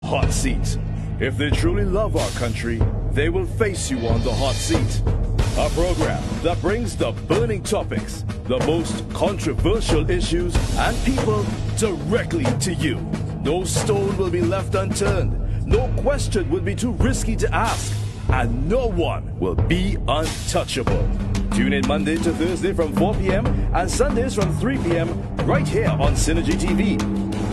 hot seat. If they truly love our country, they will face you on the hot seat. A program that brings the burning topics, the most controversial issues, and people directly to you. No stone will be left unturned. No question will be too risky to ask. And no one will be untouchable. Tune in Monday to Thursday from 4 p.m. and Sundays from 3 p.m. right here on Synergy TV.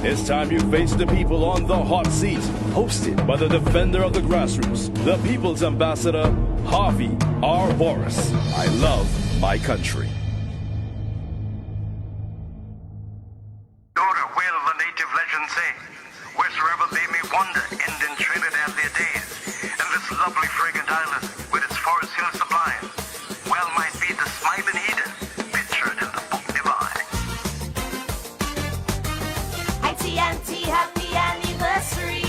It's time you face the people on the hot seat. Hosted by the defender of the grassroots, the people's ambassador, Harvey R. Borris. I love my country. Daughter, where the native legends say, wheresoever they may wander, end in Trinidad their days. And this lovely fragrant island, with its forest hills sublime, well might be the smiling Eden, pictured in the book divine. IT&T, happy anniversary.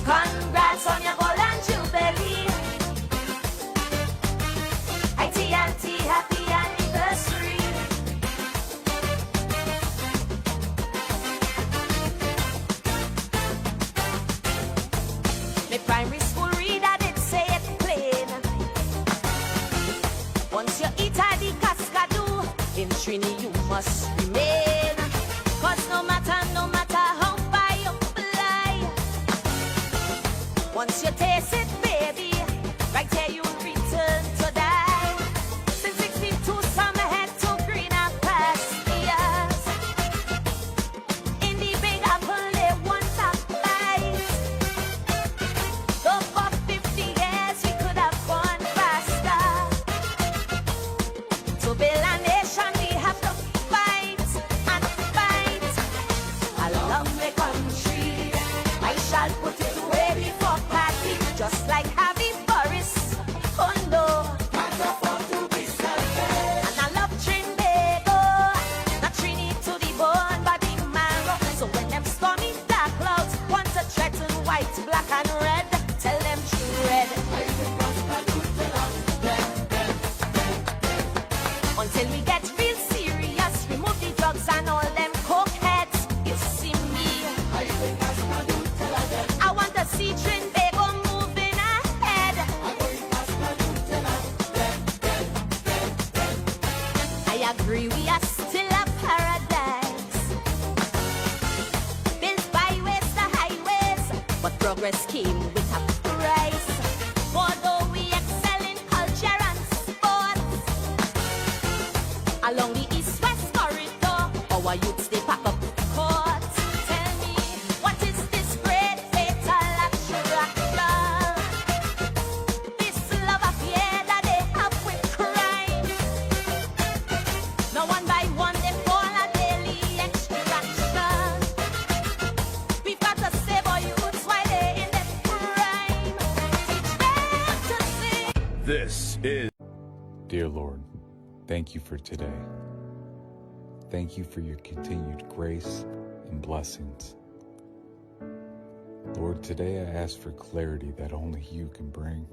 Congrats on your golden jubilee. IT&T, happy anniversary. My primary school reader did say it plain. Once you eat at the cascadoo, in Trini you must remain. Cause no matter how far you fly, once you taste it, baby, right here you return to die. Since 62, summer head to greener pastures. In the Big Apple, they want a bite. Though for 50 years, we could have gone faster. To build a nation, we have to fight and fight. I love my country. I shall put it away before party, just like Harvey Borris. Oh no. Can't afford to be selfish. And I love Trinidad, not Trini to the bone, but the marrow. So when them stormy dark clouds want to threaten white, black and red, tell them tread. Until we get real serious, remove the drugs and all them cokeheads. You see me, I want to see Trinidad moving ahead. I agree, we are still a paradise, built byways to highways, but progress came with a price. Although we excel in culture and sports, along the east-west corridor, our youths they pack up courts. Tell me, what is this great fatal attraction? This love affair that they have with crime. Now one by one they fall a daily extraction. We've got to save our youths while they're in their prime. Teach them to sing. This is Dear Lord, thank you for today. Thank you for your continued grace and blessings. Lord, today I ask for clarity that only you can bring.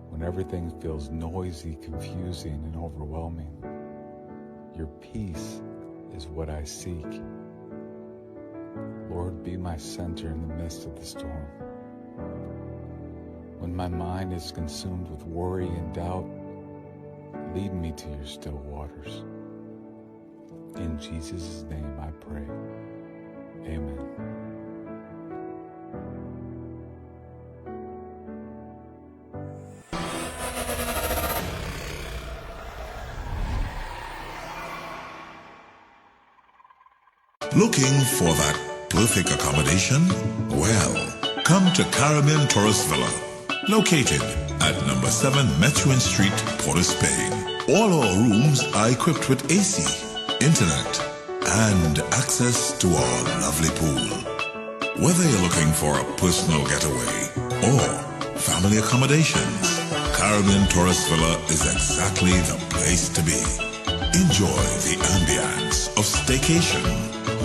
When everything feels noisy, confusing, and overwhelming, your peace is what I seek. Lord, be my center in the midst of the storm. When my mind is consumed with worry and doubt, lead me to your still waters. In Jesus' name I pray. Amen. Looking for that perfect accommodation? Well, come to Caribbean Tourist Villa, located at number 7 Methuen Street, Port of Spain. All our rooms are equipped with AC, internet, and access to our lovely pool. Whether you're looking for a personal getaway or family accommodations, Caribbean Tourist Villa is exactly the place to be. Enjoy the ambience of staycation,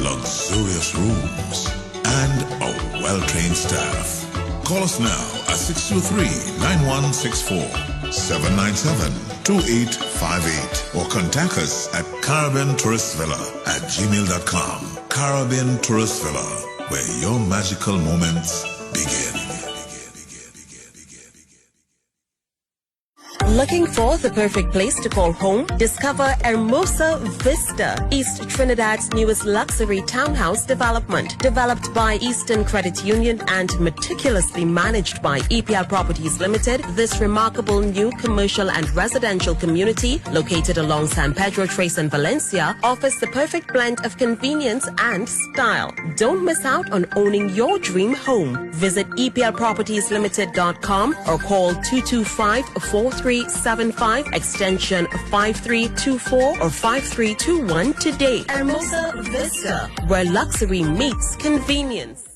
luxurious rooms, and a well-trained staff. Call us now at 623-9164, 797-2858, or contact us at CaribbeanTouristVilla@gmail.com. Caribbean Tourist Villa, where your magical moments begin. Looking for the perfect place to call home? Discover Hermosa Vista, East Trinidad's newest luxury townhouse development. Developed by Eastern Credit Union and meticulously managed by EPL Properties Limited, this remarkable new commercial and residential community, located along San Pedro Trace in Valencia, offers the perfect blend of convenience and style. Don't miss out on owning your dream home. Visit EPLPropertiesLimited.com or call 225-4375 extension 5324 or 5321 today. Hermosa Vista, where luxury meets convenience.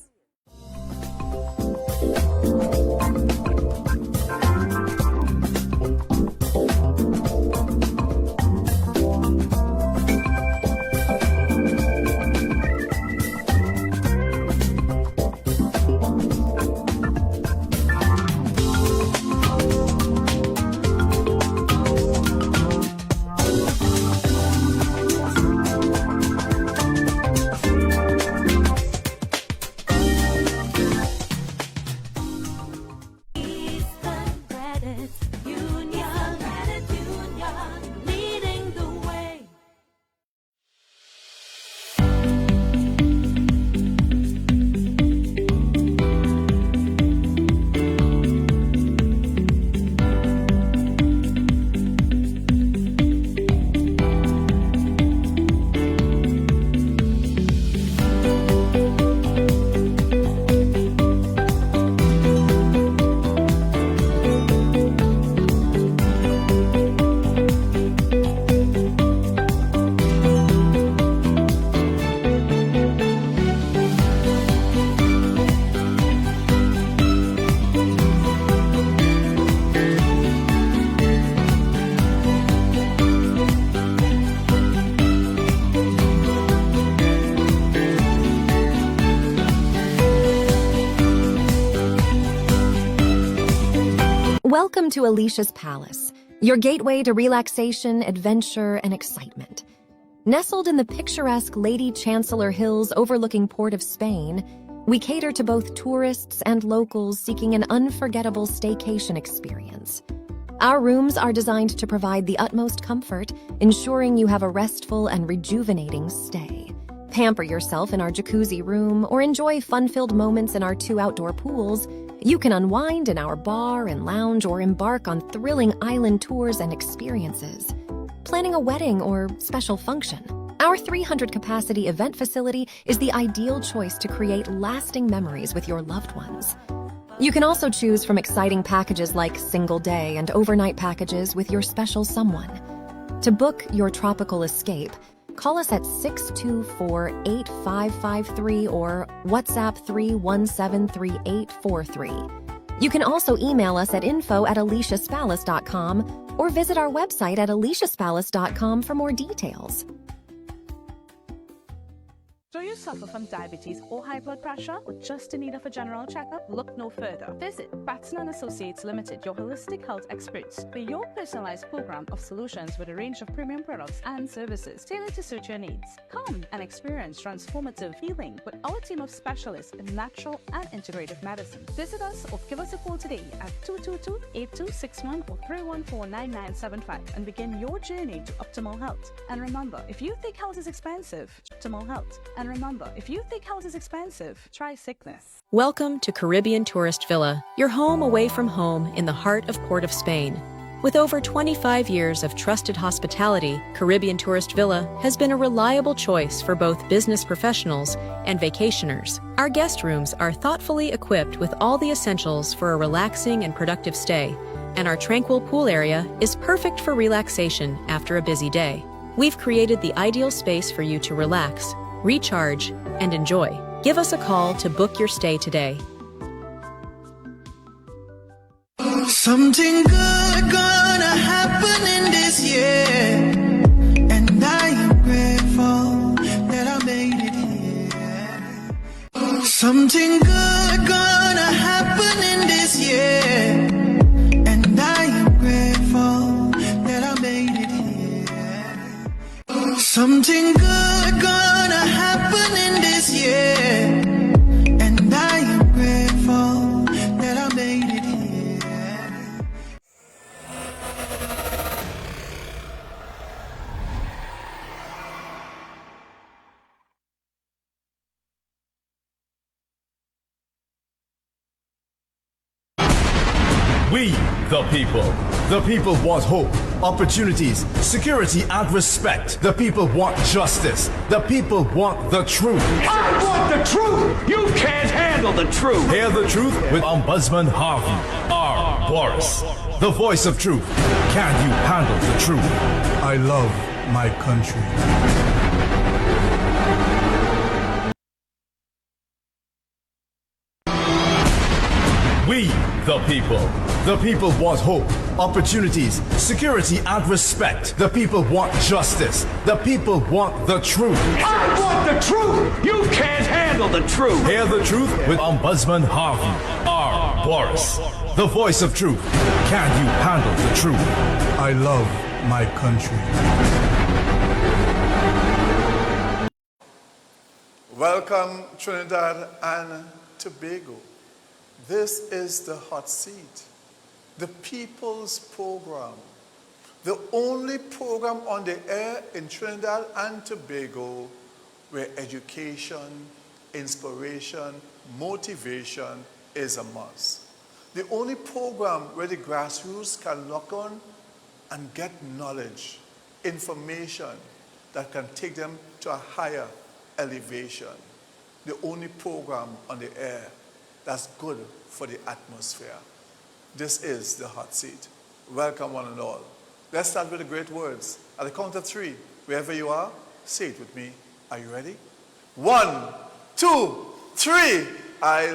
Welcome to Alicia's Palace, your gateway to relaxation, adventure, and excitement. Nestled in the picturesque Lady Chancellor Hills overlooking Port of Spain, we cater to both tourists and locals seeking an unforgettable staycation experience. Our rooms are designed to provide the utmost comfort, ensuring you have a restful and rejuvenating stay. Pamper yourself in our jacuzzi room or enjoy fun-filled moments in our 2 outdoor pools. You can unwind in our bar and lounge or embark on thrilling island tours and experiences. Planning a wedding or special function, our 300-capacity event facility is the ideal choice to create lasting memories with your loved ones. You can also choose from exciting packages like single-day and overnight packages with your special someone. To book your tropical escape, call us at 624-8553 or WhatsApp 3173843. You can also email us at info@aliciaspalace.com or visit our website at aliciaspalace.com for more details. Do you suffer from diabetes or high blood pressure or just in need of a general checkup? Look no further. Visit Batson & Associates Limited, your holistic health experts, for your personalized program of solutions with a range of premium products and services tailored to suit your needs. Come and experience transformative healing with our team of specialists in natural and integrative medicine. Visit us or give us a call today at 222-8261 or 314-9975 and begin your journey to optimal health. And remember, if you think health is expensive, optimal health. And remember, if you think health is expensive, try sickness. Welcome to Caribbean Tourist Villa, your home away from home in the heart of Port of Spain. With over 25 years of trusted hospitality, Caribbean Tourist Villa has been a reliable choice for both business professionals and vacationers. Our guest rooms are thoughtfully equipped with all the essentials for a relaxing and productive stay, and our tranquil pool area is perfect for relaxation after a busy day. We've created the ideal space for you to relax, recharge, and enjoy. Give us a call to book your stay today. Something good gonna happen in this year, and I am grateful that I made it here. Something good gonna happen happen in this year, and I am grateful that I made it here. Something good gonna happen in this year, and I am grateful that I made it here. We, the people want hope, opportunities, security, and respect. The people want justice. The people want the truth. I want the truth! You can't handle the truth! Hear the truth with Ombudsman Harvey Borris, the voice of truth. Can you handle the truth? I love my country. We, the people want hope, opportunities, security, and respect. The people want justice. The people want the truth. I want the truth! You can't handle the truth! Hear the truth with Ombudsman Harvey Borris, the voice of truth. Can you handle the truth? I love my country. Welcome, Trinidad and Tobago. This is the Hot Seat, the People's Program, the only program on the air in Trinidad and Tobago where education, inspiration, motivation is a must. The only program where the grassroots can lock on and get knowledge, information that can take them to a higher elevation. The only program on the air that's good for the atmosphere. This is the Hot Seat. Welcome one and all. Let's start with the great words. At the count of three, wherever you are, say it with me. Are you ready? 1, 2, 3. I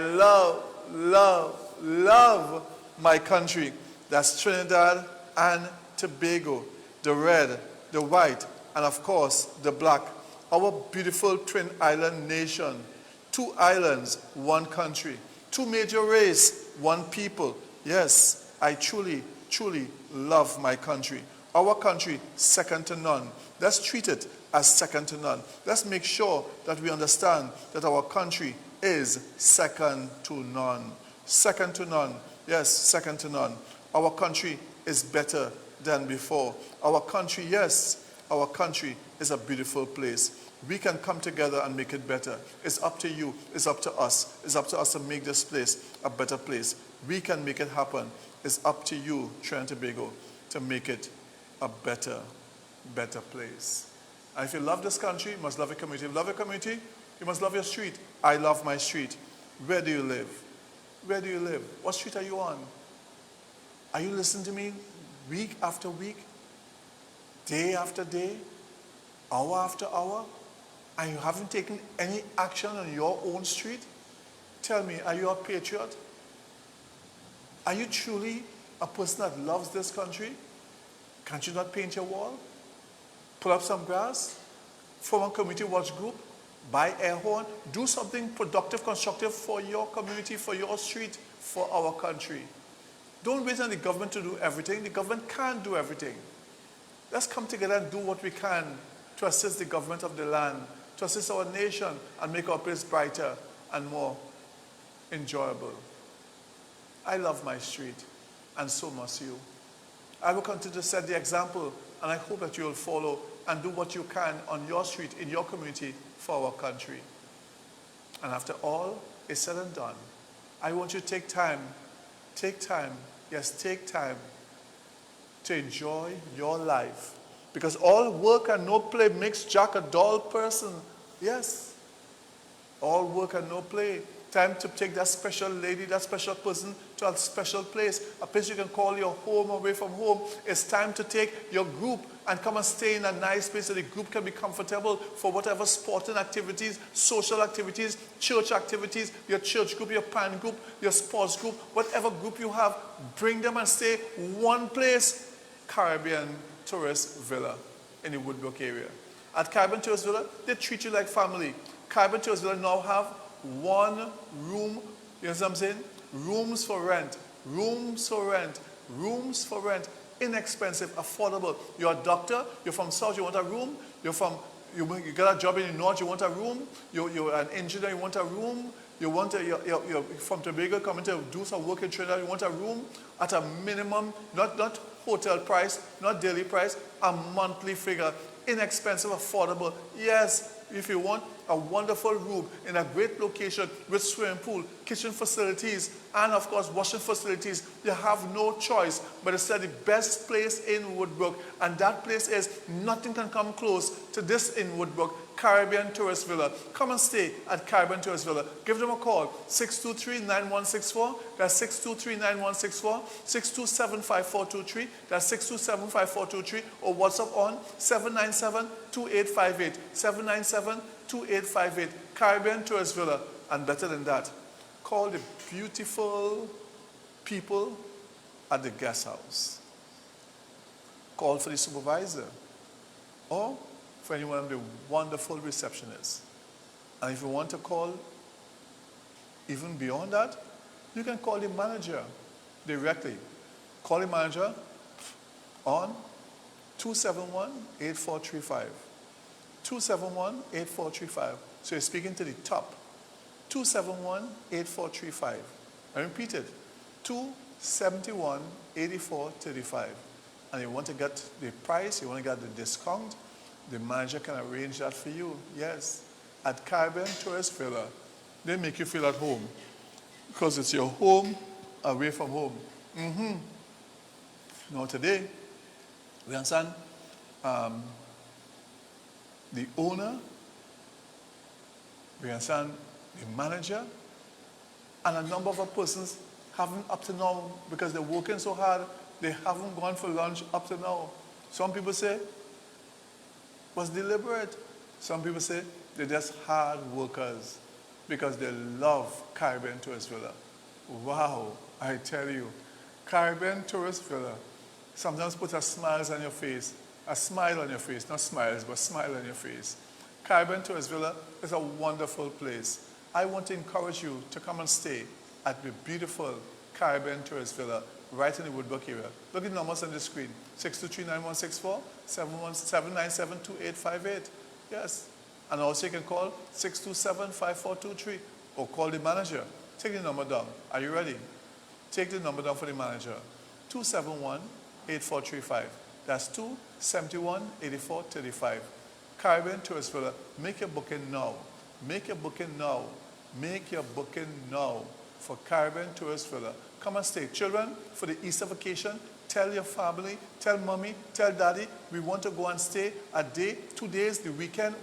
love my country. That's Trinidad and Tobago. The red, the white, and of course, the black. Our beautiful twin island nation. 2 islands, 1 country. 2 major races, 1 people. Yes, I truly love my country. Our country, second to none. Let's treat it as second to none. Let's make sure that we understand that our country is second to none. Second to none. Yes, second to none. Our country is better than before. Our country, yes, our country is a beautiful place. We can come together and make it better. It's up to you. It's up to us. It's up to us to make this place a better place. We can make it happen. It's up to you, Trinidad and Tobago, to make it a better place. And if you love this country, you must love your community. If you love your community, you must love your street. I love my street. Where do you live? Where do you live? What street are you on? Are you listening to me week after week, day after day, hour after hour? And you haven't taken any action on your own street? Tell me, are you a patriot? Are you truly a person that loves this country? Can't you not paint your wall? Pull up some grass? Form a community watch group? Buy air horn? Do something productive, constructive for your community, for your street, for our country. Don't wait on the government to do everything. The government can't do everything. Let's come together and do what we can to assist the government of the land, to assist our nation and make our place brighter and more enjoyable. I love my street, and so must you. I will continue to set the example, and I hope that you will follow and do what you can on your street, in your community, for our country. And after all is said and done, I want you to take time to enjoy your life. Because all work and no play makes Jack a dull person. Yes. All work and no play. Time to take that special lady, that special person to a special place. A place you can call your home away from home. It's time to take your group and come and stay in a nice place so the group can be comfortable for whatever sporting activities, social activities, church activities, your church group, your band group, your sports group, whatever group you have, bring them and stay one place. Caribbean Tourist Villa in the Woodbrook area. At Caribbean Tourist Villa, they treat you like family. Caribbean Tourist Villa now have 1 room, you know what I'm saying? rooms for rent, rooms for rent, rooms for rent, inexpensive, affordable. You're a doctor, you're from South, you want a room, you got a job in the North, you want a room, you're an engineer, you want a room, you're from Tobago, coming to do some work in Trinidad, you want a room at a minimum, not hotel price, not daily price, a monthly figure, inexpensive, affordable. Yes, if you want a wonderful room in a great location with swimming pool, kitchen facilities, and of course washing facilities, you have no choice but to say the best place in Woodbrook, and that place is, nothing can come close to this in Woodbrook, Caribbean Tourist Villa. Come and stay at Caribbean Tourist Villa. Give them a call, 623-9164, that's 623-9164, 627-5423, that's 627-5423, or WhatsApp on 797-2858, 797-2858, Caribbean Tourist Villa. And better than that, call the beautiful people at the guest house. Call for the supervisor, or for any one of the wonderful receptionists. And if you want to call even beyond that, you can call the manager directly. Call the manager on 271-8435. 271-8435. So you're speaking to the top. 271-8435. I repeat it. 271-8435. And you want to get the price, you want to get the discount, the manager can arrange that for you. Yes. At Caribbean Tourist Villa, they make you feel at home because it's your home away from home. Now today, we understand the owner, we understand the manager, and a number of other persons haven't up to now, because they're working so hard, they haven't gone for lunch up to now. Some people say, was deliberate. Some people say they're just hard workers because they love Caribbean Tourist Villa. Wow, I tell you, Caribbean Tourist Villa sometimes puts a smile on your face, not smiles, but smile on your face. Caribbean Tourist Villa is a wonderful place. I want to encourage you to come and stay at the beautiful Caribbean Tourist Villa right in the Woodbrook area. Look at the numbers on the screen, 623-9164, 797-2858. Yes. And also you can call 627-5423 or call the manager. Take the number down. Are you ready? Take the number down for the manager. 271-8435. That's 271-8435. Caribbean Tourist Villa. Make your booking now. Make your booking now. Make your booking now for Caribbean Tourist Villa. Come and stay. Children, for the Easter vacation, tell your family, tell mommy, tell daddy, we want to go and stay a day, 2 days, the weekend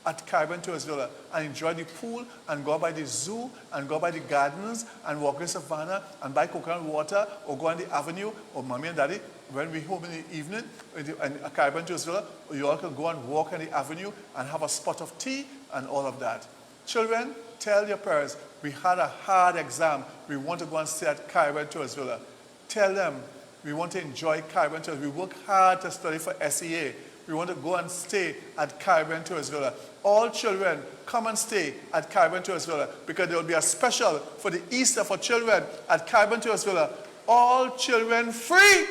at Caribbean Tourist Villa and enjoy the pool and go by the zoo and go by the gardens and walk in Savannah and buy coconut water or go on the avenue, or mommy and daddy, when we're home in the evening at Caribbean Tourist Villa, you all can go and walk on the avenue and have a spot of tea and all of that. Children, tell your parents, we had a hard exam. We want to go and stay at Caribbean Tourist Villa. Tell them we want to enjoy Caribbean Tourist. We work hard to study for SEA. We want to go and stay at Caribbean Tourist Villa. All children, come and stay at Caribbean Tourist Villa because there will be a special for the Easter for children at Caribbean Tourist Villa. All children free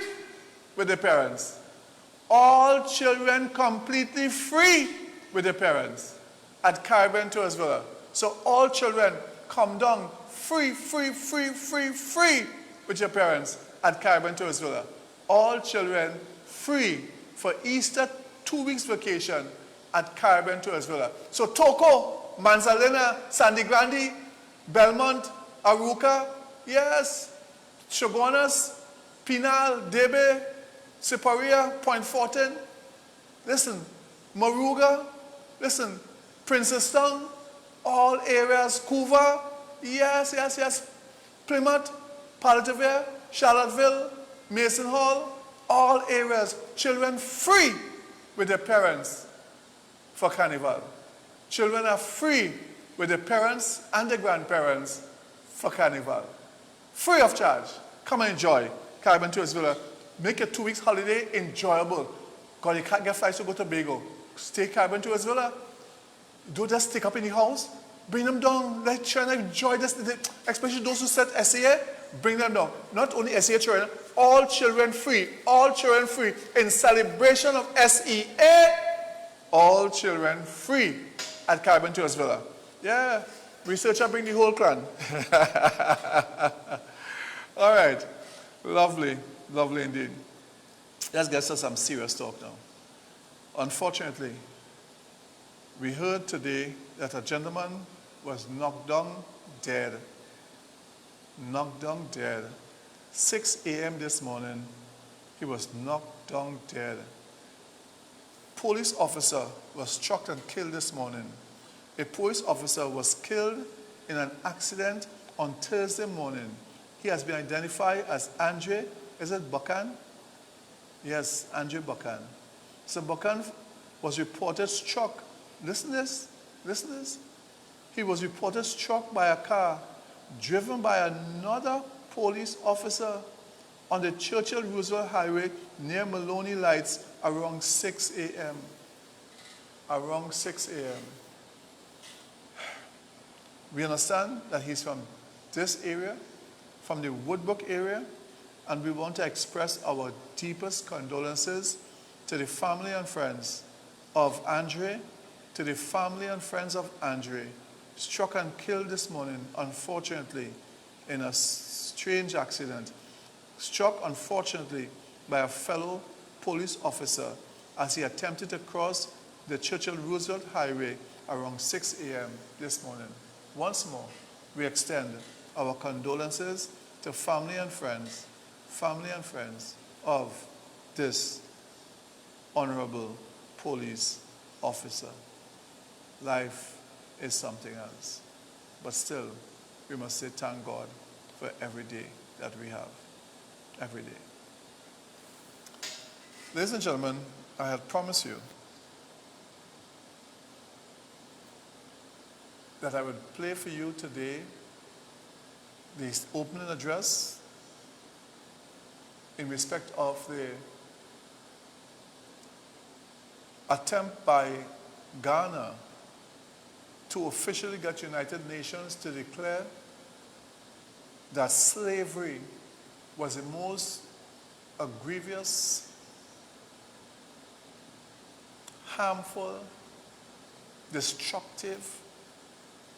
with their parents. All children completely free with their parents at Caribbean Tourist Villa. So all children come down free with your parents at Caribbean Tourist Villa. All children free for Easter 2 weeks vacation at Caribbean Tourist Villa. So Toco, Manzanilla, Sandy Grande, Belmont, Aruca, yes, Chaguanas, Pinal, Debe, Siparia, Point Fortin, listen, Moruga, listen, Princestown, all areas, Couva, yes, Plymouth, Palatavere, Charlottesville, Mason Hall, all areas, children free with their parents for Carnival. Children are free with their parents and their grandparents for Carnival. Free of charge. Come and enjoy Caribbean Tourist Villa. Make your 2 weeks holiday enjoyable. Because you can't get flights to go to Tobago. Stay Caribbean Tourist Villa. Don't just stick up in the house. Bring them down. Let's try and enjoy this. Especially those who said SAA, bring them down. Not only SAA children, all children free. All children free. In celebration of SEA, all children free at Caribbean Tourist Villa. Yeah, researcher bring the whole clan. All right, lovely, lovely indeed. Let's get to some serious talk now. Unfortunately, we heard today that a gentleman was knocked down dead. Knocked down dead. 6 a.m. this morning, he was knocked down dead. Police officer was struck and killed this morning. A police officer was killed in an accident on Thursday morning. He has been identified as Andre, is it Buchan? Yes, Andre Buchan. So Buchan was reported struck. Listen to this. Listen to this. He was reported struck by a car driven by another police officer on the Churchill Roosevelt Highway near Maloney Lights around 6 a.m. Around 6 a.m. We understand that he's from this area, from the Woodbrook area, and we want to express our deepest condolences to the family and friends of Andre, to the family and friends of Andre, struck and killed this morning, unfortunately, in a strange accident. Struck, unfortunately, by a fellow police officer as he attempted to cross the Churchill Roosevelt Highway around 6 a.m. this morning. Once more, we extend our condolences to family and friends of this honorable police officer. Life is something else. But still, we must say thank God for every day that we have. Every day. Ladies and gentlemen, I had promised you that I would play for you today the opening address in respect of the attempt by Ghana to officially get United Nations to declare that slavery was the most grievous, harmful, destructive,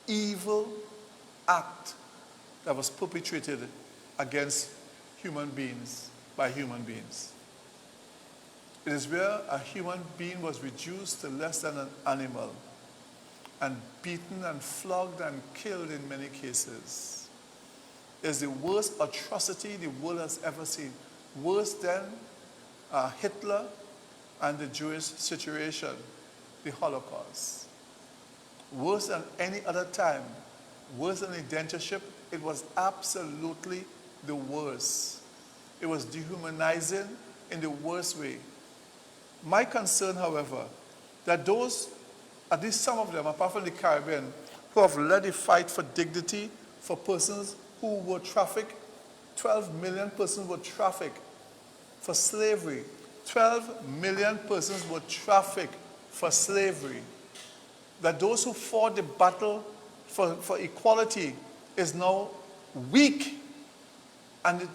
evil act that was perpetrated against human beings by human beings. It is where a human being was reduced to less than an animal and beaten and flogged and killed in many cases. Is the worst atrocity the world has ever seen. Worse than Hitler and the Jewish situation, the Holocaust. Worse than any other time. Worse than indentureship. It was absolutely the worst. It was dehumanizing in the worst way. My concern, however, that those, at least some of them, apart from the Caribbean, who have led the fight for dignity for persons who were trafficked, 12 million persons were trafficked for slavery. 12 million persons were trafficked for slavery. That those who fought the battle for equality is now weak. And it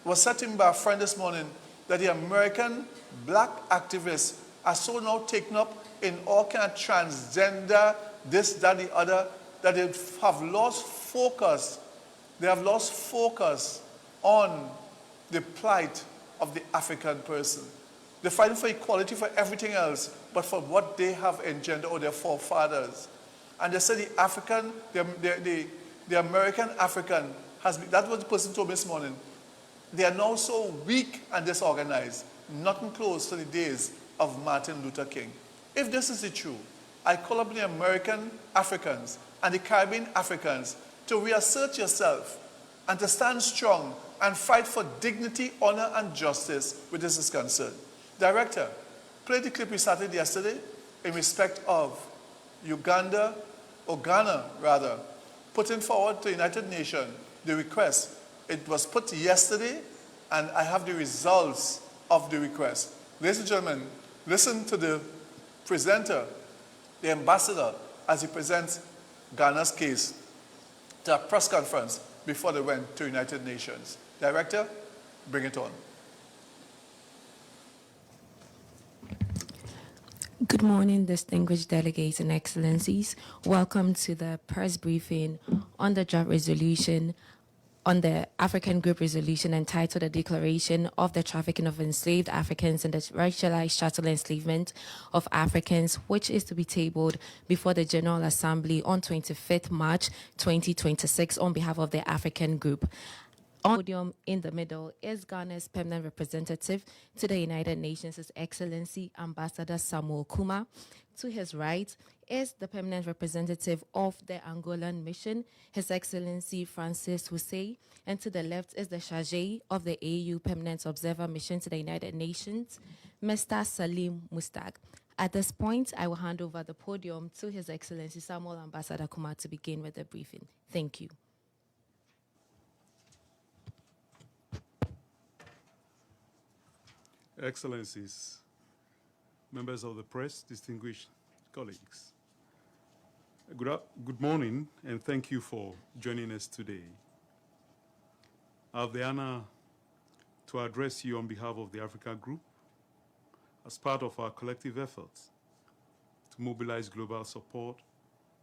was said to me by a friend this morning that the American black activists are so now taken up in all kind of transgender, this, that, the other, that they have lost focus. They have lost focus on the plight of the African person. They're fighting for equality for everything else, but for what they have engendered or their forefathers. And they say the American African has been, that's what the person told me this morning. They are now so weak and disorganized, nothing close to the days of Martin Luther King. If this is the truth, I call up the American Africans and the Caribbean Africans to reassert yourself and to stand strong and fight for dignity, honor, and justice where this is concerned. Director, play the clip we started yesterday in respect of Ghana, putting forward to the United Nations the request. It was put yesterday, and I have the results of the request. Ladies and gentlemen, listen to the presenter, the ambassador, as he presents Ghana's case to a press conference before they went to United Nations. Director, bring it on. Good morning, distinguished delegates and excellencies. Welcome to the press briefing on the draft resolution on the African Group resolution entitled The Declaration of the Trafficking of Enslaved Africans and the Racialized Chattel Enslavement of Africans, which is to be tabled before the General Assembly on 25th March 2026 on behalf of the African Group. On the podium in the middle is Ghana's permanent representative to the United Nations, His Excellency Ambassador Samuel Kuma. To his right is the permanent representative of the Angolan mission, His Excellency Francis Hussein. And to the left is the chargé of the AU Permanent Observer Mission to the United Nations, Mr. Salim Mustaq. At this point, I will hand over the podium to His Excellency Samuel Ambassador Kuma to begin with the briefing. Thank you. Excellencies, members of the press, distinguished colleagues. Good morning, and thank you for joining us today. I have the honor to address you on behalf of the Africa Group as part of our collective efforts to mobilize global support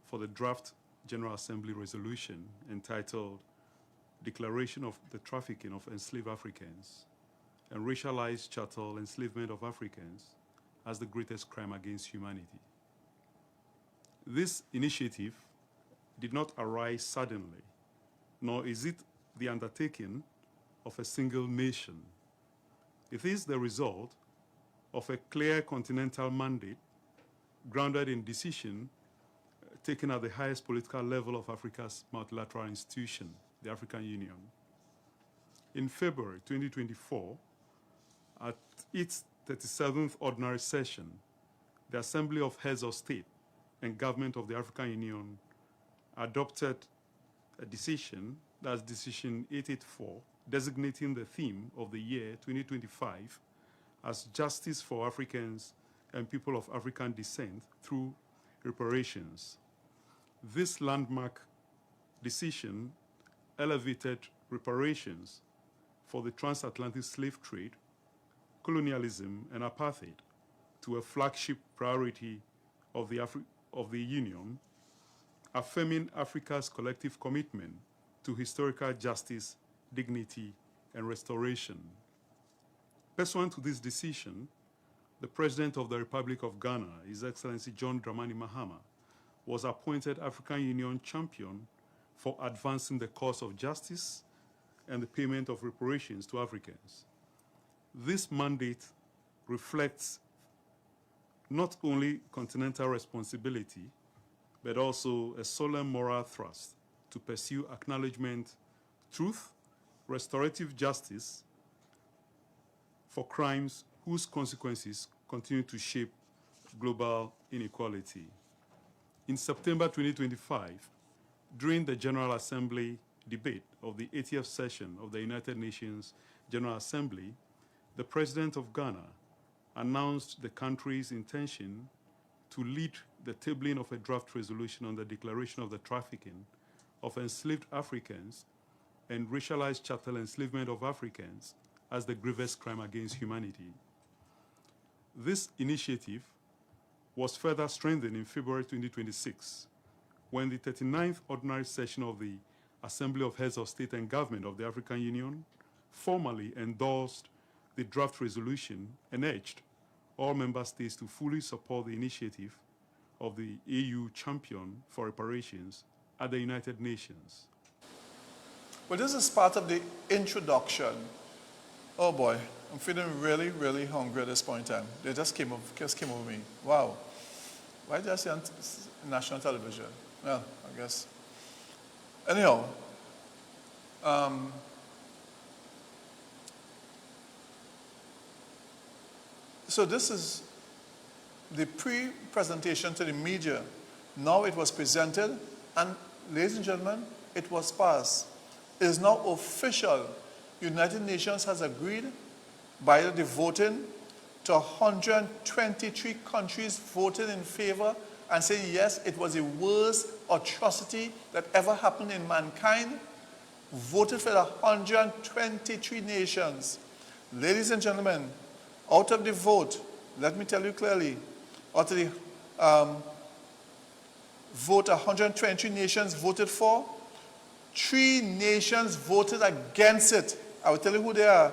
for the draft General Assembly resolution entitled Declaration of the Trafficking of Enslaved Africans and Racialized Chattel Enslavement of Africans as the greatest crime against humanity. This initiative did not arise suddenly, nor is it the undertaking of a single nation. It is the result of a clear continental mandate grounded in decision taken at the highest political level of Africa's multilateral institution, the African Union. In February 2024, at its 37th ordinary session, the Assembly of Heads of State and Government of the African Union adopted a decision, that's Decision 884, designating the theme of the year 2025 as Justice for Africans and People of African Descent through Reparations. This landmark decision elevated reparations for the transatlantic slave trade, colonialism, and apartheid to a flagship priority of the Union, affirming Africa's collective commitment to historical justice, dignity, and restoration. Pursuant to this decision, the President of the Republic of Ghana, His Excellency John Dramani Mahama, was appointed African Union champion for advancing the cause of justice and the payment of reparations to Africans. This mandate reflects not only continental responsibility, but also a solemn moral thrust to pursue acknowledgement, truth, restorative justice for crimes whose consequences continue to shape global inequality. In September 2025, during the General Assembly debate of the 80th session of the United Nations General Assembly, the President of Ghana announced the country's intention to lead the tabling of a draft resolution on the declaration of the trafficking of enslaved Africans and racialized chattel enslavement of Africans as the grievous crime against humanity. This initiative was further strengthened in February 2026 when the 39th ordinary session of the Assembly of Heads of State and Government of the African Union formally endorsed the draft resolution and urged all member states to fully support the initiative of the AU champion for reparations at the United Nations. Well, this is part of the introduction. Oh boy, I'm feeling really, really hungry at this point in time. They just came over me. Wow. Why did I say on national television? Well, I guess. Anyhow, so this is the pre-presentation to the media. Now it was presented, and ladies and gentlemen, it was passed. It is now official. United Nations has agreed by the voting to 123 countries voted in favor and saying, yes, it was the worst atrocity that ever happened in mankind, voted for the 123 nations. Ladies and gentlemen, out of the vote, let me tell you clearly, out of the vote 123 nations voted for, 3 nations voted against it. I will tell you who they are.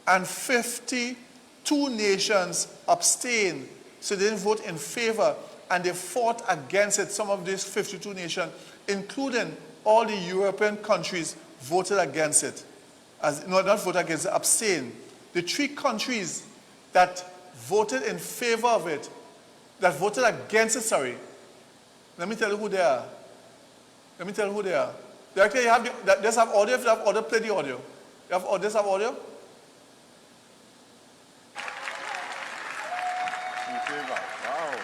And 52 nations abstained. So they didn't vote in favor, and they fought against it. Some of these 52 nations, including all the European countries, voted against it. Not voted against it, abstained. The 3 countries that voted in favor of it, that voted against it, sorry, let me tell you who they are. Let me tell you who they are. Director, you have does have audio? If you have audio, play the audio. You have audio? Does have audio? In favor. Wow.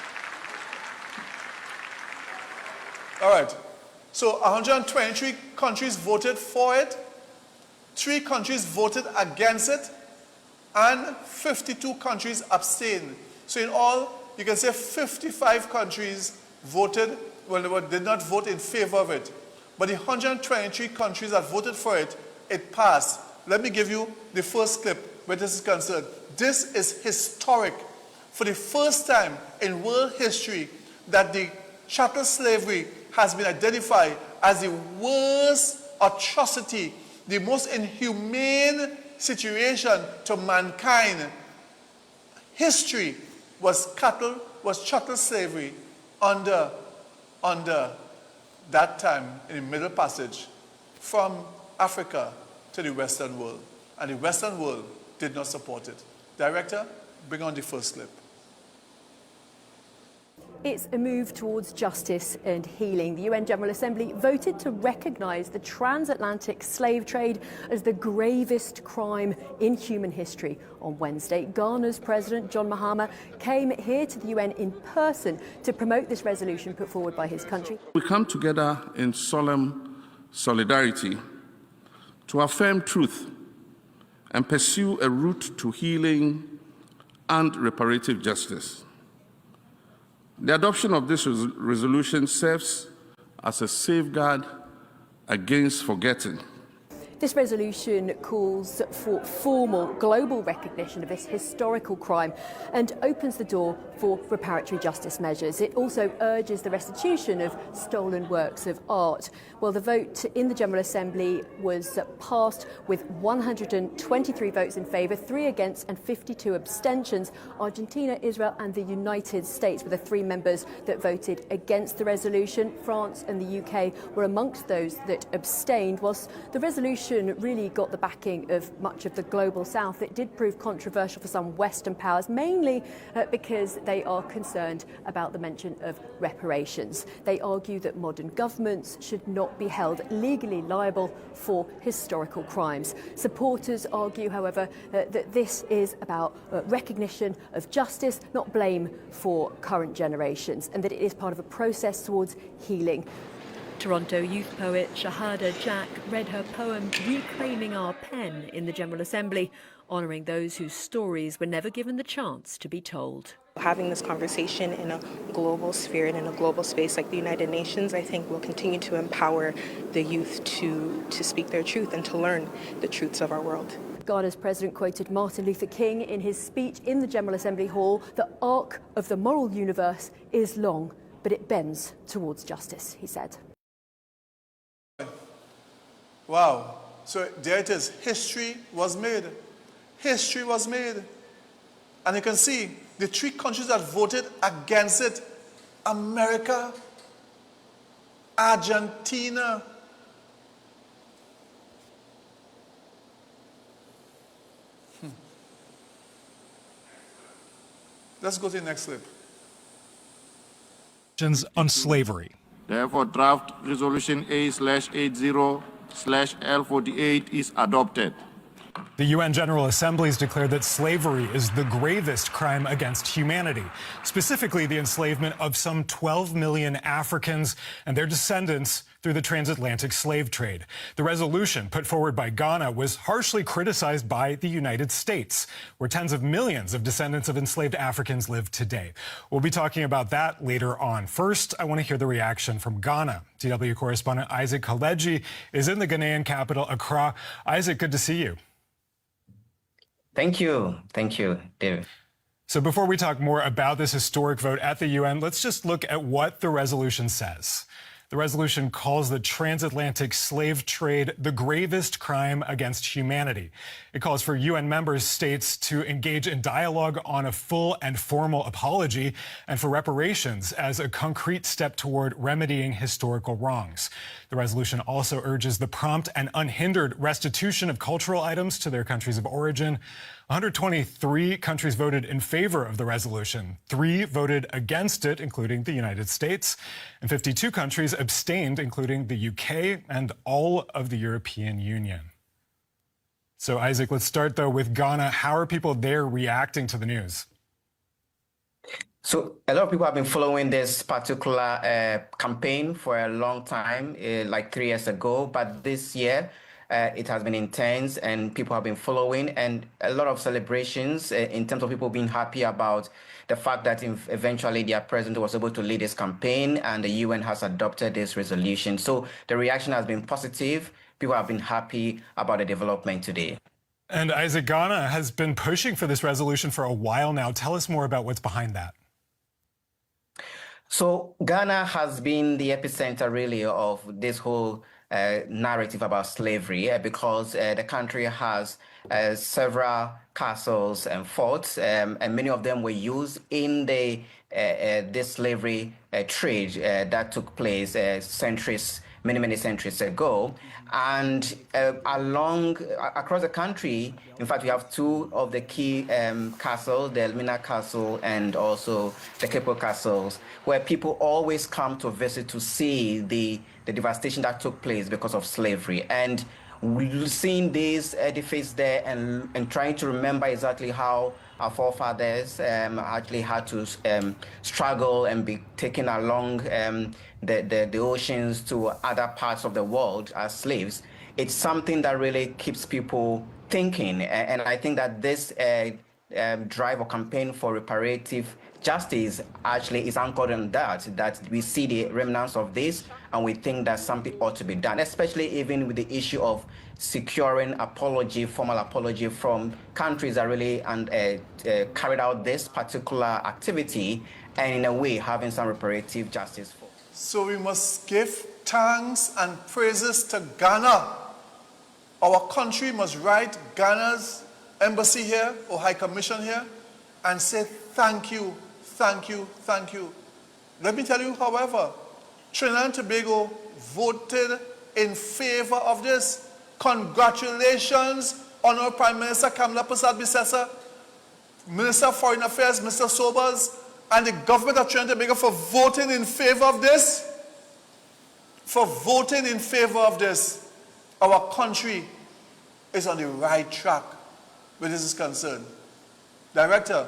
All right. So 123 countries voted for it. 3 countries voted against it. And 52 countries abstained. So in all, you can say 55 countries voted, well, did not vote in favor of it. But the 123 countries that voted for it, it passed. Let me give you the first clip where this is concerned. This is historic. For the first time in world history that the chattel slavery has been identified as the worst atrocity, the most inhumane situation to mankind. History was chattel slavery under that time in the Middle Passage from Africa to the Western world. And the Western world did not support it. Director, bring on the first clip. It's a move towards justice and healing. The UN General Assembly voted to recognise the transatlantic slave trade as the gravest crime in human history. On Wednesday, Ghana's President John Mahama came here to the UN in person to promote this resolution put forward by his country. We come together in solemn solidarity to affirm truth and pursue a route to healing and reparative justice. The adoption of this resolution serves as a safeguard against forgetting. This resolution calls for formal global recognition of this historical crime and opens the door for reparatory justice measures. It also urges the restitution of stolen works of art. Well, the vote in the General Assembly was passed with 123 votes in favour, 3 against and 52 abstentions. Argentina, Israel and the United States were the 3 members that voted against the resolution. France and the UK were amongst those that abstained. Whilst the resolution really got the backing of much of the global south, it did prove controversial for some Western powers, mainly because they are concerned about the mention of reparations. They argue that modern governments should not be held legally liable for historical crimes. Supporters argue, however, that this is about recognition of justice, not blame for current generations, and that it is part of a process towards healing. Toronto youth poet Shahada Jack read her poem Reclaiming Our Pen in the General Assembly, honouring those whose stories were never given the chance to be told. Having this conversation in a global sphere and in a global space like the United Nations, I think will continue to empower the youth to speak their truth and to learn the truths of our world. Ghana's president quoted Martin Luther King in his speech in the General Assembly Hall. The arc of the moral universe is long, but it bends towards justice, he said. Wow. So there it is. History was made. History was made. And you can see the 3 countries that voted against it: America, Argentina, Let's go to the next slide. On slavery. Therefore, draft resolution A/80/L48 is adopted. The UN General Assembly has declared that slavery is the gravest crime against humanity, specifically the enslavement of some 12 million Africans and their descendants through the transatlantic slave trade. The resolution put forward by Ghana was harshly criticized by the United States, where tens of millions of descendants of enslaved Africans live today. We'll be talking about that later on. First, I want to hear the reaction from Ghana. DW correspondent Isaac Kaleji is in the Ghanaian capital, Accra. Isaac, good to see you. Thank you, David. So before we talk more about this historic vote at the UN, let's just look at what the resolution says. The resolution calls the transatlantic slave trade the gravest crime against humanity. It calls for UN member states to engage in dialogue on a full and formal apology and for reparations as a concrete step toward remedying historical wrongs. The resolution also urges the prompt and unhindered restitution of cultural items to their countries of origin. 123 countries voted in favor of the resolution. 3 voted against it, including the United States. And 52 countries abstained, including the UK and all of the European Union. So, Isaac, let's start, though, with Ghana. How are people there reacting to the news? So a lot of people have been following this particular campaign for a long time, like 3 years ago. But this year, it has been intense and people have been following, and a lot of celebrations in terms of people being happy about the fact that eventually their president was able to lead this campaign and the UN has adopted this resolution. So the reaction has been positive. People have been happy about the development today. And Isaac, Ghana has been pushing for this resolution for a while now. Tell us more about what's behind that. So Ghana has been the epicenter, really, of this whole narrative about slavery because the country has several castles and forts, and many of them were used in the this slavery trade that took place many centuries ago. And across the country, in fact, we have 2 of the key castles, the Elmina Castle and also the Kepo Castles, where people always come to visit to see the devastation that took place because of slavery. And we've seen this edifice there and trying to remember exactly how our forefathers actually had to struggle and be taken along the oceans to other parts of the world as slaves. It's something that really keeps people thinking. And I think that this drive or campaign for reparative justice actually is anchored on that we see the remnants of this and we think that something ought to be done, especially even with the issue of securing formal apology from countries that really carried out this particular activity and in a way having some reparative justice for. So we must give thanks and praises to Ghana. Our country must write Ghana's embassy here or High Commission here and say thank you. Let me tell you, however, Trinidad and Tobago voted in favor of this. Congratulations, Honorable Prime Minister Kamala Persad-Bissessar, Minister of Foreign Affairs, Mr. Sobers, and the government of Trinidad and Tobago for voting in favor of this. Our country is on the right track where this is concerned. Director,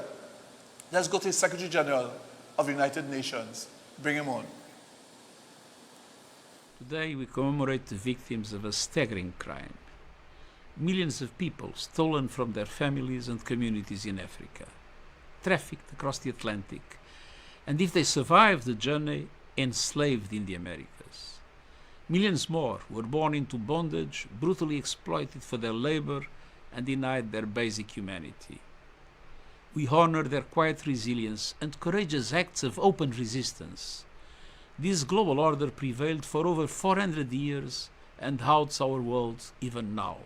let's go to the Secretary General of the United Nations. Bring him on. Today we commemorate the victims of a staggering crime. Millions of people stolen from their families and communities in Africa, trafficked across the Atlantic, and if they survived the journey, enslaved in the Americas. Millions more were born into bondage, brutally exploited for their labor, and denied their basic humanity. We honor their quiet resilience and courageous acts of open resistance. This global order prevailed for over 400 years and haunts our world even now.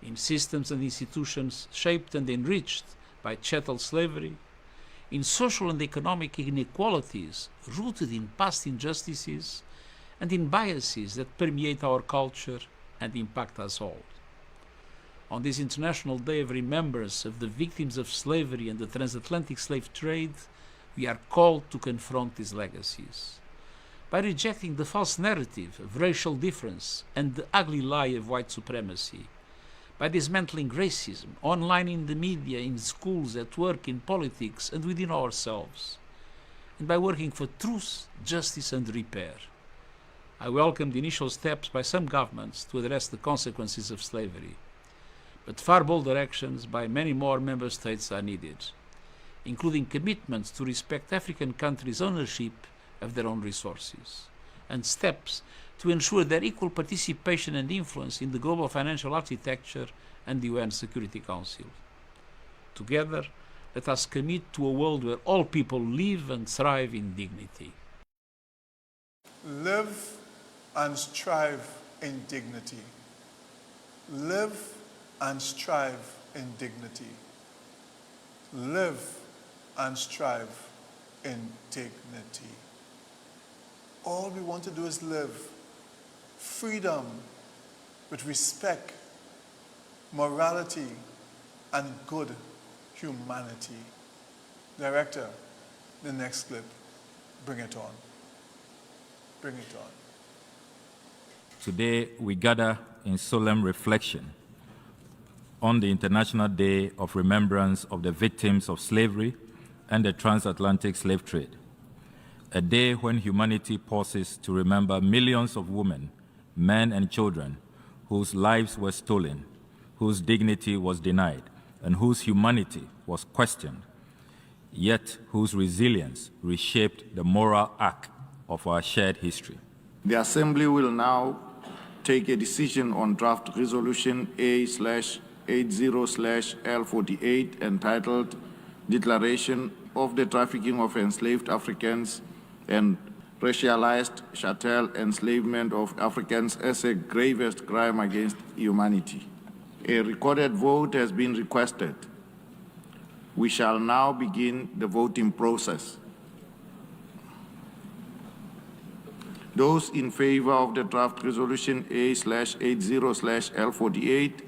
In systems and institutions shaped and enriched by chattel slavery, in social and economic inequalities rooted in past injustices, and in biases that permeate our culture and impact us all. On this International Day of Remembrance of the victims of slavery and the transatlantic slave trade, we are called to confront these legacies. By rejecting the false narrative of racial difference and the ugly lie of white supremacy, by dismantling racism online, in the media, in schools, at work, in politics, and within ourselves, and by working for truth, justice, and repair. I welcome the initial steps by some governments to address the consequences of slavery. But far bolder actions by many more member states are needed, including commitments to respect African countries' ownership of their own resources, and steps to ensure their equal participation and influence in the global financial architecture and the UN Security Council. Together, let us commit to a world where all people live and thrive in dignity. Live and strive in dignity. Live and strive in dignity. Live and strive in dignity. All we want to do is live. Freedom with respect, morality, and good humanity. Director, the next clip. Bring it on. Bring it on. Today, we gather in solemn reflection on the International Day of Remembrance of the Victims of Slavery and the Transatlantic Slave Trade, a day when humanity pauses to remember millions of women, men, and children whose lives were stolen, whose dignity was denied, and whose humanity was questioned, yet whose resilience reshaped the moral arc of our shared history. The Assembly will now take a decision on draft resolution A/80/L48 entitled Declaration of the Trafficking of Enslaved Africans and Racialized Chattel Enslavement of Africans as a gravest crime against humanity. A recorded vote has been requested. We shall now begin the voting process. Those in favor of the draft resolution A/80/L48,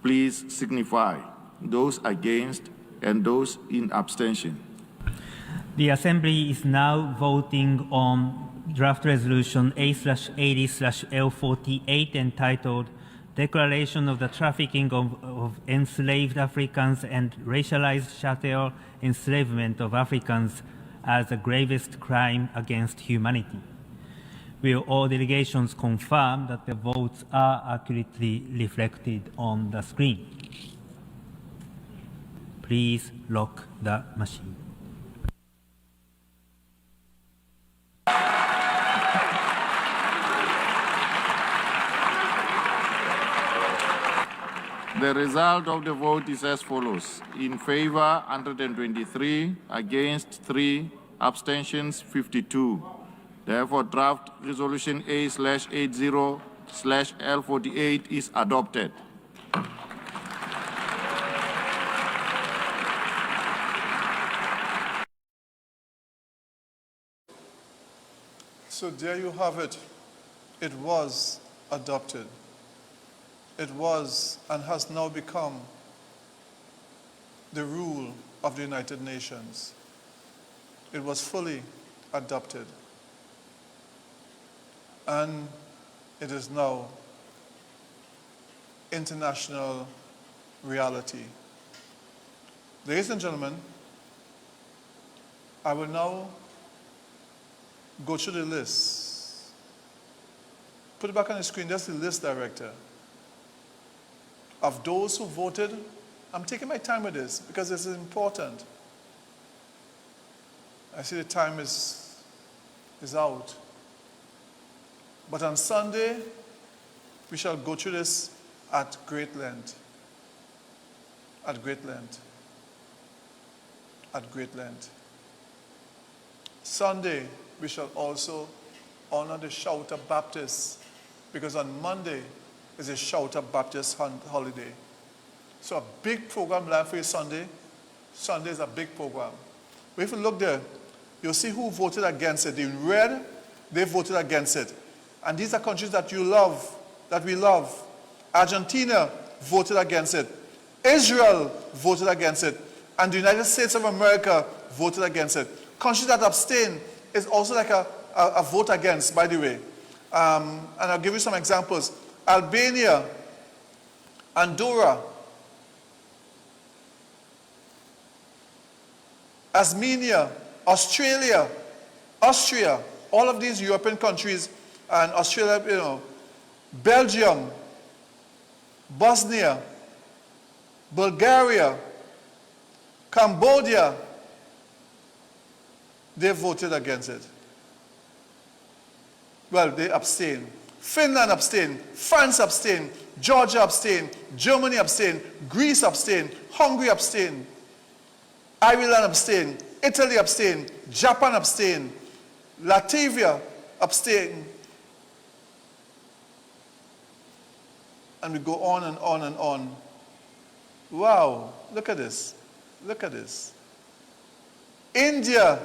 please signify. Those against and those in abstention. The Assembly is now voting on draft resolution A/80/L48 entitled Declaration of the Trafficking of Enslaved Africans and Racialized Chattel Enslavement of Africans as the gravest crime against humanity. Will all delegations confirm that the votes are accurately reflected on the screen? Please lock the machine. The result of the vote is as follows. In favor, 123, against 3, abstentions 52. Therefore, draft resolution A/80/L48 is adopted. So there you have it. It was adopted. It was and has now become the rule of the United Nations. It was fully adopted. And it is now international reality. Ladies and gentlemen, I will now go through the list. Put it back on the screen. That's the list, Director, of those who voted. I'm taking my time with this because this is important. I see the time is out. But on Sunday, we shall go through this at great length. At great length. At great length. Sunday, we shall also honor the Shouter Baptists, because on Monday is a Shouter Baptist holiday. So a big program planned for you Sunday. Sunday is a big program. But if you look there, you'll see who voted against it. In red, they voted against it. And these are countries that you love, that we love. Argentina voted against it. Israel voted against it. And the United States of America voted against it. Countries that abstain is also like a vote against, by the way. And I'll give you some examples. Albania, Andorra, Armenia, Australia, Austria, all of these European countries and Australia, you know, Belgium, Bosnia, Bulgaria, Cambodia, they voted against it. Well, they abstained. Finland abstained, France abstained, Georgia abstained, Germany abstained, Greece abstained, Hungary abstained, Ireland abstained, Italy abstained, Japan abstained, Latvia abstained. And we go on and on and on. Wow, look at this. Look at this. India,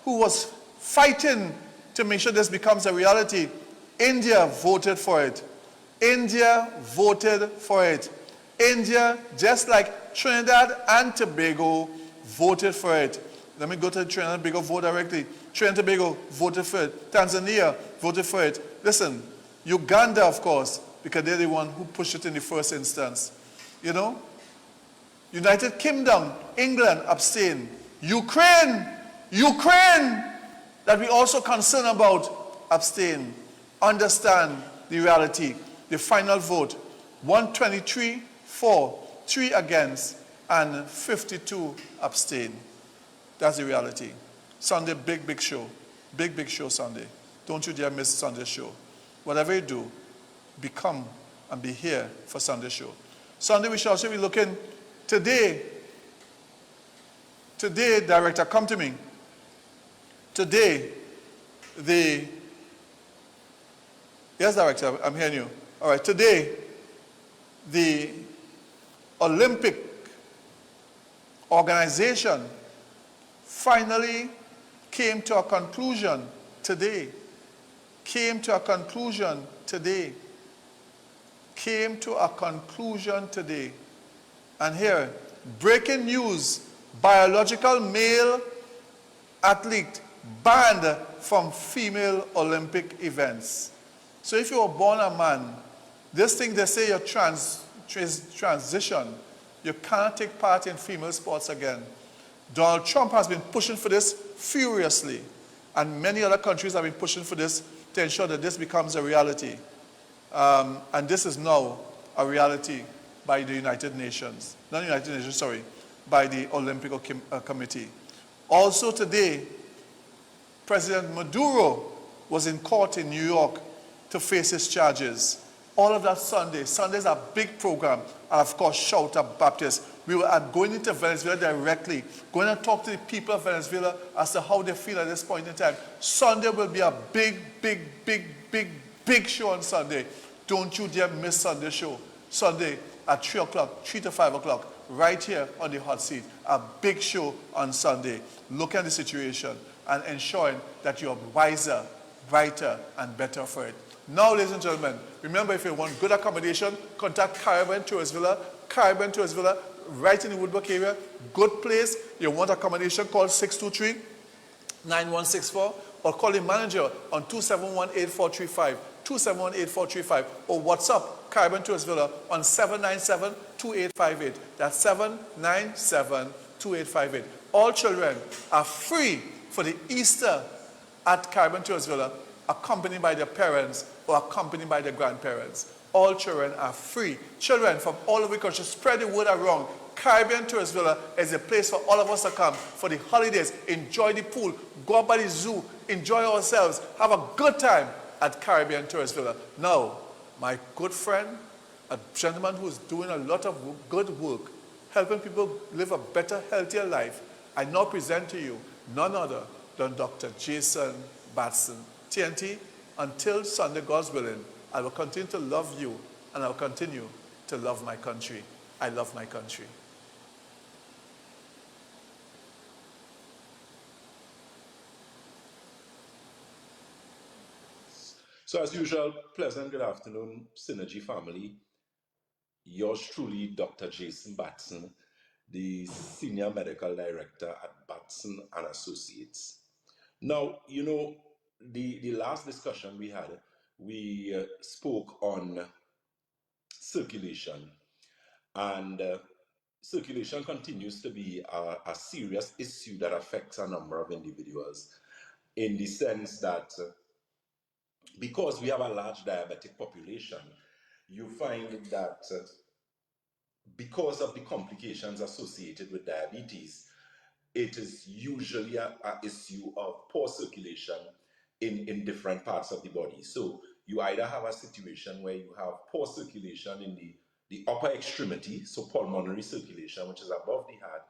who was fighting to make sure this becomes a reality, India voted for it. India voted for it. India, just like Trinidad and Tobago, voted for it. Let me go to Trinidad and Tobago vote directly. Trinidad and Tobago voted for it. Tanzania voted for it. Listen, Uganda, of course, because they're the one who pushed it in the first instance. You know? United Kingdom, England abstained. Ukraine, that we also concerned about, abstain. Understand the reality. The final vote, 123 for, 3 against, and 52 abstain. That's the reality. Sunday, big show. Big show Sunday. Don't you dare miss Sunday's show. Whatever you do, become and be here for Sunday's show. Sunday, we shall also be looking today, director, come to me. Today, yes, director, I'm hearing you. All right, today, the Olympic organization finally came to a conclusion today. Came to a conclusion today. And here, breaking news, biological male athlete banned from female Olympic events. So if you were born a man, this thing they say you're transition, you cannot take part in female sports again. Donald Trump has been pushing for this furiously, and many other countries have been pushing for this to ensure that this becomes a reality. And this is now a reality by the United Nations. Not the United Nations, sorry, by the Olympic Committee. Also today, President Maduro was in court in New York to face his charges. All of that Sunday. Sunday is a big program. And of course, Shout Up Baptist. We were going into Venezuela directly, going to talk to the people of Venezuela as to how they feel at this point in time. Sunday will be a big show on Sunday. Don't you dare miss Sunday's show. Sunday at 3 o'clock, 3 to 5 o'clock, right here on the hot seat. A big show on Sunday. Looking at the situation and ensuring that you are wiser, brighter, and better for it. Now, ladies and gentlemen, remember, if you want good accommodation, contact Caribbean Tourist Villa. Caribbean Tourist Villa, right in the Woodbrook area. Good place. You want accommodation, call 623-9164 or call the manager on 271-8435, 271-8435, or WhatsApp Caribbean Tourist Villa on 797-2858. That's 797-2858. All children are free for the Easter at Caribbean Tourist Villa, accompanied by their parents or accompanied by their grandparents. All children are free. Children from all over the country, spread the word around. Caribbean Tourist Villa is a place for all of us to come for the holidays. Enjoy the pool, go out by the zoo, enjoy ourselves, have a good time at Caribbean Tourist Villa. Now, my good friend, a gentleman who's doing a lot of good work, helping people live a better, healthier life, I now present to you none other than Dr. Jason Batson. TNT, until Sunday, God's willing, I will continue to love you, and I will continue to love my country. I love my country. So as usual, pleasant good afternoon, Synergy family. Yours truly, Dr. Jason Batson, the Senior Medical Director at Batson and Associates. Now, you know, the last discussion we had, we spoke on circulation, and circulation continues to be a serious issue that affects a number of individuals, in the sense that because we have a large diabetic population, you find that because of the complications associated with diabetes, it is usually a issue of poor circulation in different parts of the body. So you either have a situation where you have poor circulation in the upper extremity, so pulmonary circulation, which is above the heart,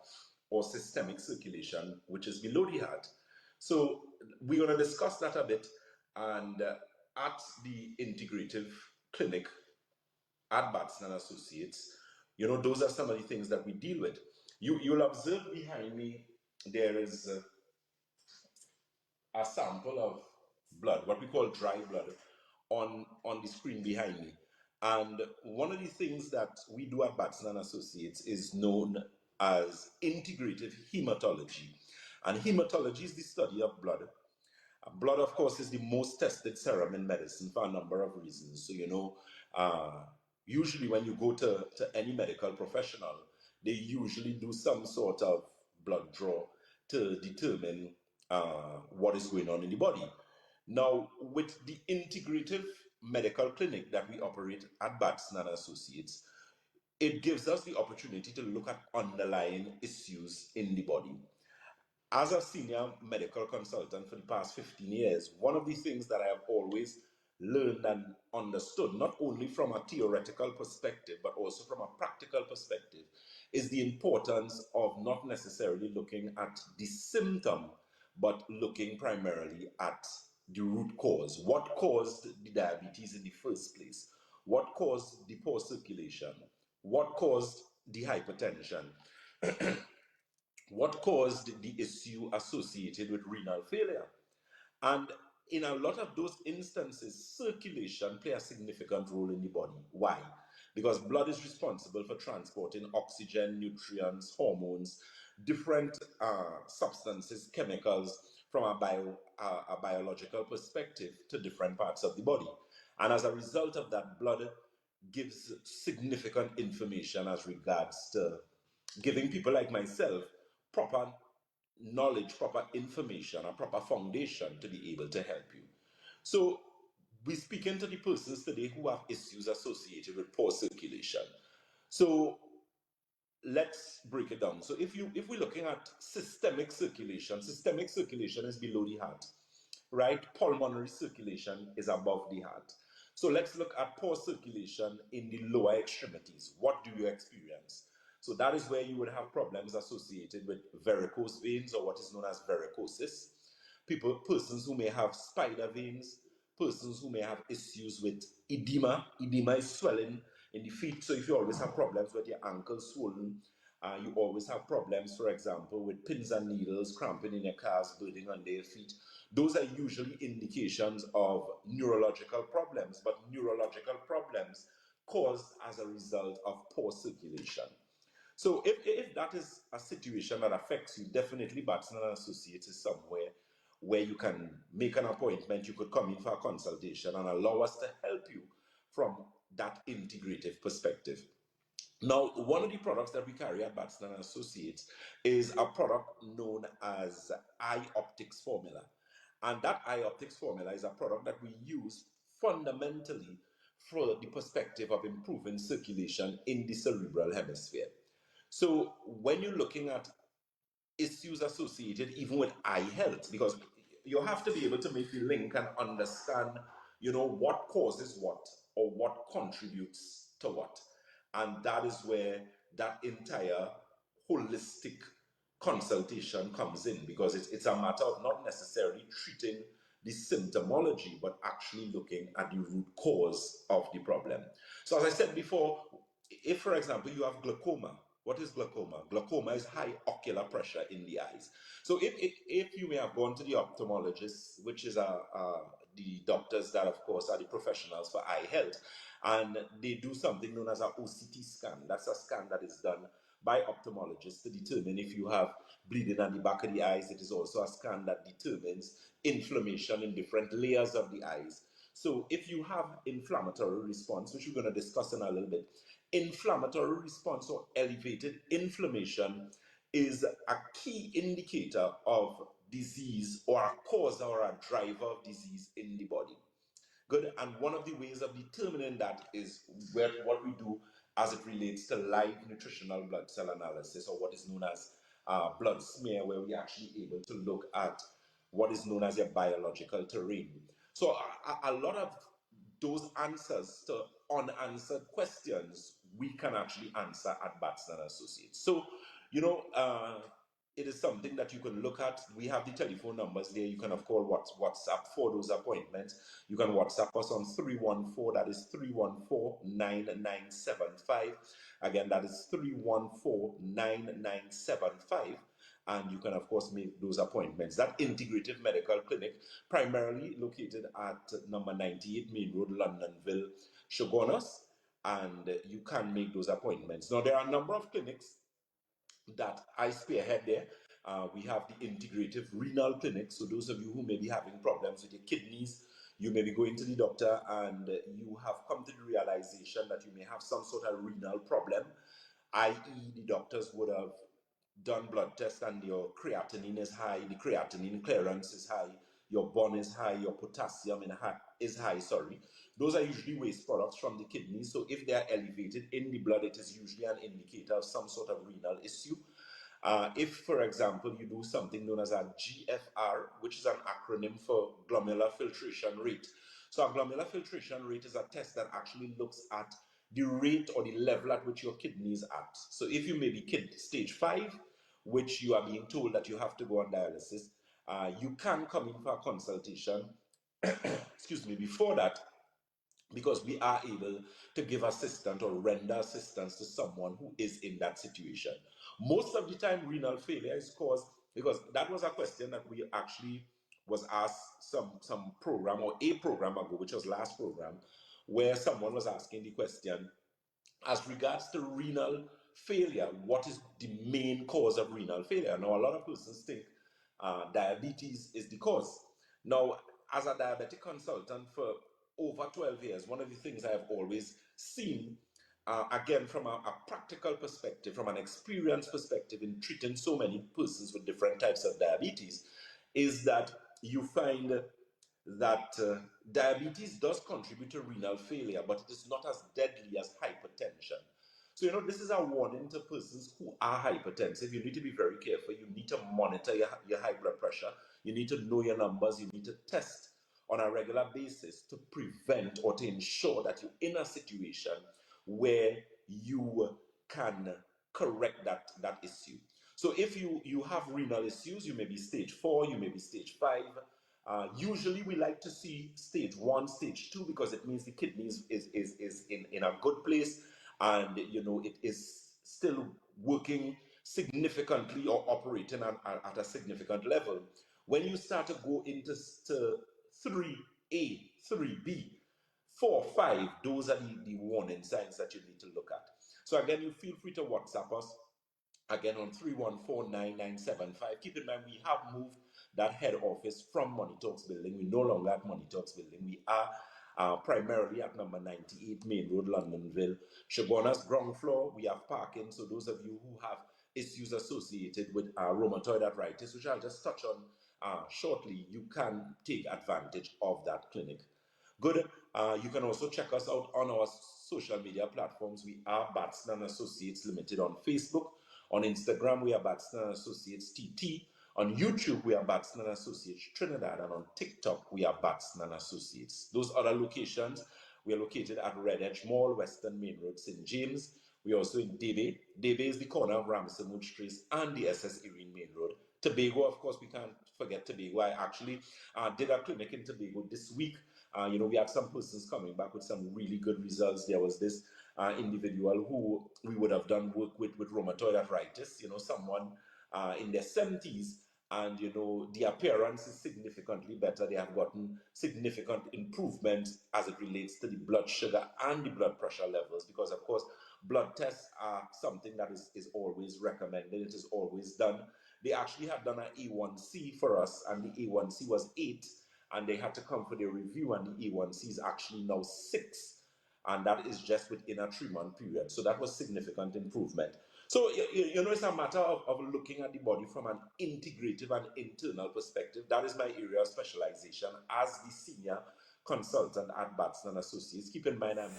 or systemic circulation, which is below the heart. So we're going to discuss that a bit, and at the integrative clinic at Batson and Associates, you know, those are some of the things that we deal with. You'll observe behind me there is a sample of blood, what we call dry blood, on the screen behind me. And one of the things that we do at Batson and Associates is known as integrative hematology. And hematology is the study of blood. Blood, of course, is the most tested serum in medicine for a number of reasons. So, you know, usually when you go to any medical professional, they usually do some sort of blood draw to determine what is going on in the body. Now, with the integrative medical clinic that we operate at Batson and Associates, it gives us the opportunity to look at underlying issues in the body. As a senior medical consultant for the past 15 years, one of the things that I have always learned and understood, not only from a theoretical perspective, but also from a practical perspective, is the importance of not necessarily looking at the symptom, but looking primarily at the root cause. What caused the diabetes in the first place? What caused the poor circulation? What caused the hypertension? What caused the issue associated with renal failure? And in a lot of those instances, circulation plays a significant role in the body. Why? Because blood is responsible for transporting oxygen, nutrients, hormones, different substances, chemicals from a biological perspective to different parts of the body. And as a result of that, blood gives significant information as regards to giving people like myself proper knowledge, proper information, a proper foundation to be able to help you. So we're speaking to the persons today who have issues associated with poor circulation. So let's break it down. So if we're looking at systemic circulation is below the heart, right? Pulmonary circulation is above the heart. So let's look at poor circulation in the lower extremities. What do you experience? So that is where you would have problems associated with varicose veins, or what is known as varicosis. Persons who may have spider veins, persons who may have issues with edema. Edema is swelling in the feet. So if you always have problems with your ankles swollen, you always have problems, for example, with pins and needles, cramping in your calves, bleeding under your feet. Those are usually indications of neurological problems, but neurological problems caused as a result of poor circulation. So if that is a situation that affects you, definitely Batson and Associates is somewhere where you can make an appointment, you could come in for a consultation and allow us to help you from that integrative perspective. Now, one of the products that we carry at Batson and Associates is a product known as Eye Optics Formula. And that Eye Optics Formula is a product that we use fundamentally from the perspective of improving circulation in the cerebral hemisphere. So when you're looking at issues associated even with eye health, because you have to be able to make the link and understand, you know, what causes what or what contributes to what. And that is where that entire holistic consultation comes in, because it's a matter of not necessarily treating the symptomology, but actually looking at the root cause of the problem. So as I said before, if, for example, you have glaucoma, what is glaucoma? Glaucoma is high ocular pressure in the eyes. So if you may have gone to the ophthalmologist, which is the doctors that, of course, are the professionals for eye health, and they do something known as an OCT scan. That's a scan that is done by ophthalmologists to determine if you have bleeding at the back of the eyes. It is also a scan that determines inflammation in different layers of the eyes. So if you have inflammatory response, which we're going to discuss in a little bit, inflammatory response or elevated inflammation is a key indicator of disease, or a cause or a driver of disease in the body. Good. And one of the ways of determining that is what we do as it relates to live nutritional blood cell analysis, or what is known as blood smear, where we actually able to look at what is known as a biological terrain. So a lot of those answers to unanswered questions we can actually answer at Batson and Associates. So, it is something that you can look at. We have the telephone numbers there. You can, of course, WhatsApp for those appointments. You can WhatsApp us on 314, that is 314-9975. Again, that is 314-9975. And you can, of course, make those appointments. That integrative medical clinic, primarily located at number 98 Main Road, Londonville, Shogunas, and you can make those appointments. Now, there are a number of clinics that I spearhead there. We have the integrative renal clinic. So those of you who may be having problems with your kidneys, you may be going to the doctor and you have come to the realization that you may have some sort of renal problem, i.e. the doctors would have done blood tests and your creatinine is high, the creatinine clearance is high, your bone is high, your potassium is high, sorry. Those are usually waste products from the kidneys. So if they are elevated in the blood, it is usually an indicator of some sort of renal issue. If, for example, you do something known as a GFR, which is an acronym for glomerular filtration rate. So a glomerular filtration rate is a test that actually looks at the rate or the level at which your kidney is at. So if you may be stage 5, which you are being told that you have to go on dialysis, you can come in for a consultation, excuse me, before that, because we are able to give assistance or render assistance to someone who is in that situation. Most of the time, renal failure is caused, because that was a question that we actually was asked some program or a program ago, which was last program, where someone was asking the question, as regards to renal failure, what is the main cause of renal failure? Now, a lot of persons think diabetes is the cause. Now, as a diabetic consultant for over 12 years, one of the things I have always seen, again, from a practical perspective, from an experience perspective in treating so many persons with different types of diabetes, is that you find that diabetes does contribute to renal failure, but it is not as deadly as hypertension. So, this is a warning to persons who are hypertensive. You need to be very careful. You need to monitor your high blood pressure. You need to know your numbers. You need to test on a regular basis to prevent or to ensure that you're in a situation where you can correct that issue. So if you have renal issues, you may be stage 4, you may be stage 5. Usually we like to see stage 1, stage 2, because it means the kidneys is in a good place, and it is still working significantly or operating at a significant level. When you start to go into 3A, 3B, 4, 5, those are the warning signs that you need to look at. So again, you feel free to WhatsApp us, again on 314-9975. Keep in mind, we have moved that head office from Money Talks building. We're no longer at Money Talks building. We are primarily at number 98 Main Road, Londonville. Shoguna's ground floor, we have parking. So those of you who have issues associated with rheumatoid arthritis, which I'll just touch on shortly, you can take advantage of that clinic. Good. You can also check us out on our social media platforms. We are Batson & Associates Limited on Facebook. On Instagram, we are Batson & Associates TT. On YouTube, we are Batson & Associates Trinidad. And on TikTok, we are Batson & Associates. Those other locations, we are located at Red Edge Mall, Western Main Road, St. James. We are also in Debe. Debe is the corner of Ramsden Wood Street and the SS Erin Main Road. Tobago, of course, we can't forget Tobago. I actually did a clinic in Tobago this week. We had some persons coming back with some really good results. There was this individual who we would have done work with rheumatoid arthritis, someone in their 70s, and the appearance is significantly better. They have gotten significant improvement as it relates to the blood sugar and the blood pressure levels, because of course blood tests are something that is always recommended. It is always done. They actually had done an A1C for us, and the A1C was 8, and they had to come for their review, and the A1C is actually now 6, and that is just within a 3-month period. So that was significant improvement. So, it's a matter of looking at the body from an integrative and internal perspective. That is my area of specialization as the senior consultant at Batson & Associates. Keep in mind, I'm